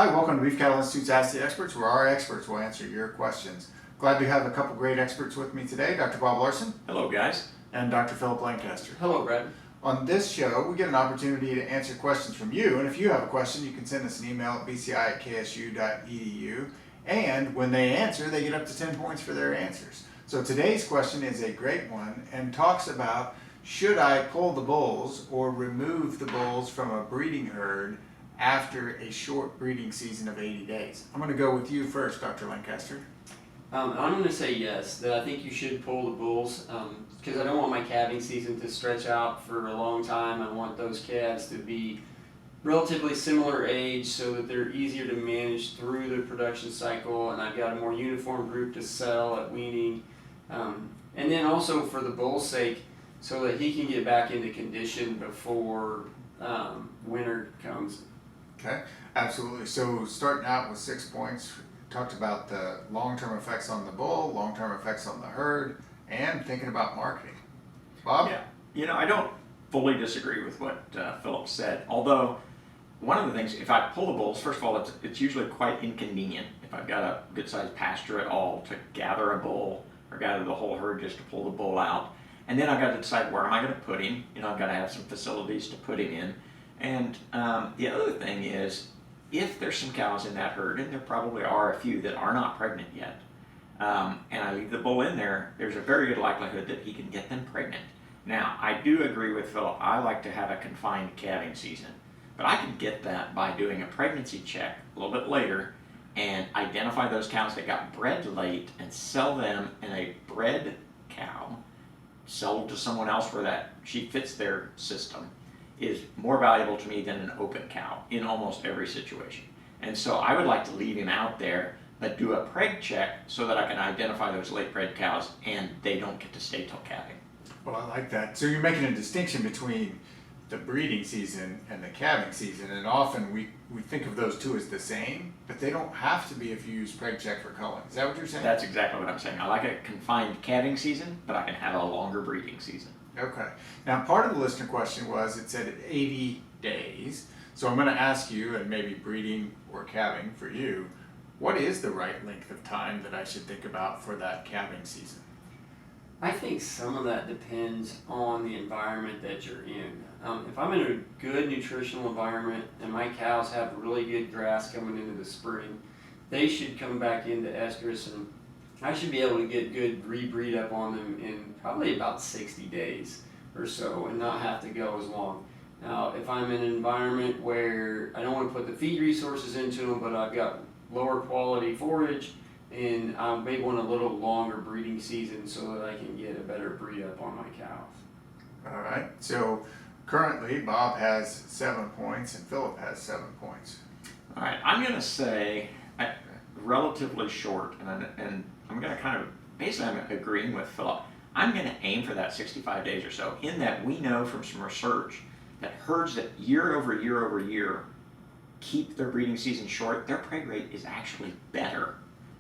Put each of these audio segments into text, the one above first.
Hi, welcome to Beef Cattle Institute's Ask the Experts, where our experts will answer your questions. Glad to have a couple great experts with me today, Dr. Bob Larson. Hello, guys. And Dr. Philip Lancaster. Hello, Brad. On this show, we get an opportunity to answer questions from you, and if you have a question, you can send us an email at bci@ksu.edu, and when they answer, they get up to 10 points for their answers. So today's question is a great one and talks about, should I pull the bulls or remove the bulls from a breeding herd after a short breeding season of 80 days? I'm going to go with you first, Dr. Lancaster. I'm going to say yes, that I think you should pull the bulls because I don't want my calving season to stretch out for a long time. I want those calves to be relatively similar age so that they're easier to manage through the production cycle, and I've got a more uniform group to sell at weaning. And then also for the bull's sake, so that he can get back into condition before winter comes. Okay, absolutely. So starting out with 6 points, talked about the long-term effects on the bull, long-term effects on the herd, and thinking about marketing. Bob? Yeah, I don't fully disagree with what Philip said, although one of the things, if I pull the bulls, first of all, it's usually quite inconvenient if I've got a good-sized pasture at all to gather a bull or gather the whole herd just to pull the bull out. And then I've got to decide where am I going to put him. I've got to have some facilities to put him in. And the other thing is, if there's some cows in that herd, and there probably are a few that are not pregnant yet, and I leave the bull in there, there's a very good likelihood that he can get them pregnant. Now, I do agree with Philip. I like to have a confined calving season, but I can get that by doing a pregnancy check a little bit later and identify those cows that got bred late and sell them in a bred cow, sold to someone else where that she fits their system, is more valuable to me than an open cow in almost every situation. And so I would like to leave him out there, but do a preg check so that I can identify those late bred cows and they don't get to stay till calving. Well, I like that. So you're making a distinction between the breeding season and the calving season, and often we think of those two as the same, but they don't have to be if you use preg check for culling. Is that what you're saying? That's exactly what I'm saying. I like a confined calving season, but I can have a longer breeding season. Okay. Now, part of the listener question was, it said at 80 days. So I'm going to ask you, and maybe breeding or calving for you, what is the right length of time that I should think about for that calving season? I think some of that depends on the environment that you're in. If I'm in a good nutritional environment and my cows have really good grass coming into the spring, they should come back into estrus, and I should be able to get good rebreed up on them in probably about 60 days or so and not have to go as long. Now, if I'm in an environment where I don't want to put the feed resources into them, but I've got lower quality forage, and I may want a little longer breeding season so that I can get a better breed up on my cows. All right. So currently, Bob has 7 points and Philip has 7 points. All right, I'm going to say relatively short, and I'm going to kind of, basically I'm agreeing with Philip. I'm going to aim for that 65 days or so, in that we know from some research that herds that year over year over year keep their breeding season short, their preg rate is actually better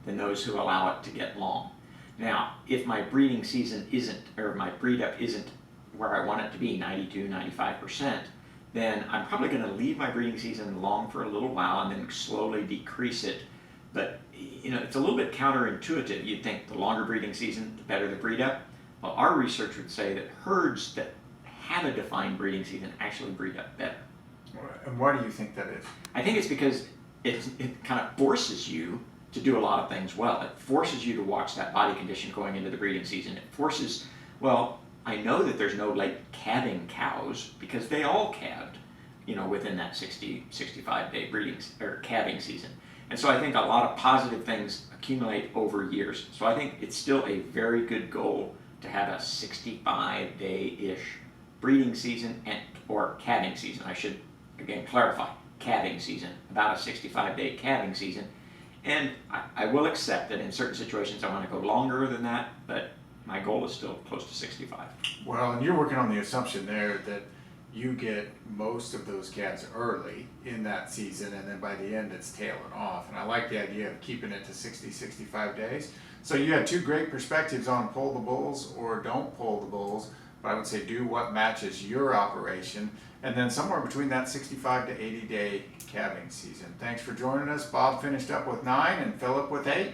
than those who allow it to get long. Now, if my breeding season isn't, or my breed up isn't where I want it to be, 92, 95%, then I'm probably going to leave my breeding season long for a little while and then slowly decrease it. But it's a little bit counterintuitive. You'd think the longer breeding season, the better the breed up. Well, our research would say that herds that have a defined breeding season actually breed up better. And why do you think that is? I think it's because it kind of forces you to do a lot of things well. It forces you to watch that body condition going into the breeding season. It forces, I know that there's no late calving cows because they all calved, within that 60, 65 day breeding or calving season. And so I think a lot of positive things accumulate over years. So I think it's still a very good goal to have a 65 day-ish breeding season or calving season. I should, again, clarify, calving season, about a 65 day calving season. And I will accept that in certain situations I want to go longer than that, but my goal is still close to 65. Well, and you're working on the assumption there that you get most of those calves early in that season, and then by the end it's tailing off. And I like the idea of keeping it to 60, 65 days. So you had two great perspectives on pull the bulls or don't pull the bulls. but I would say do what matches your operation, and then somewhere between that 65 to 80 day calving season. Thanks for joining us. Bob finished up with 9 and Philip with 8.